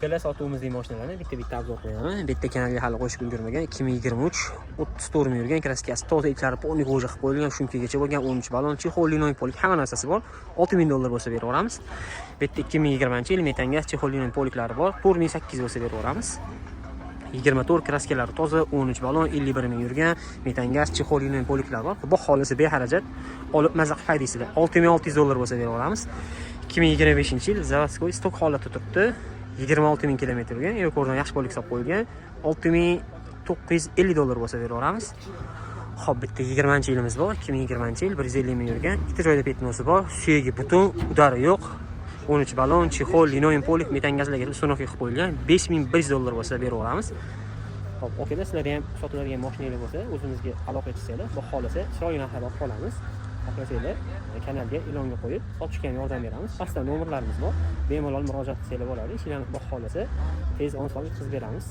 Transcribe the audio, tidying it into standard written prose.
Kelar sotuvimizning mashinalarni bitta obzor qo'yaman. Bitta kanalga hali qo'shib ulgurmagan 2023 34 mi yurgan kraskasi, toza itlari polni go'ja qilib qo'yilgan, shumkagacha bo'lgan 13 balon, chexolinoy polik hamma narsasi bor. 6000 dollar bo'lsa berib yuboramiz. Bitta 2020-yil metan gaz chexolinoy poliklari bor. 4800 bo'lsa berib yuboramiz. 24 kraskalari toza, 13 balon, 51 ming yurgan, metan gaz chexolinoy poliklar bor. Bu holisi beharajat olib maza qilib haydaysizlar. 6600 dollar bo'lsa berib yuboramiz. 2025-yil zavodskoy stok holatda turibdi. 26 ming kilometr yurgan, Ekordan yaxshi polik hisob qo'yilgan. 6950 dollar bo'lsa berib yuboramiz. Xo'p, bitta 20-yilimiz bor. 2020-yil 150 ming yurgan. Ikkita joyda petnosi bor. Suyagi butun, udari yo'q. 13 balon, chexol, linoleum polik, metan gazlarga ustunovka qilib qo'yilgan. 5100 dollar bo'lsa berib yuboramiz. Xo'p, okalar, sizlarda ham sotiladigan mashinalar bo'lsa, o'zimizga aloqa qilsanglar, xohlasa chiroyli narxlar olib qolamiz. Xohlasanglar kanalga e'longa qo'yib, sotishga ham yordam beramiz. Pastda nomerlarimiz bor. Bemalol murojaat qilsanglar bo'ladi. Ishlarni xohlasa tez on so'rab qilib beramiz.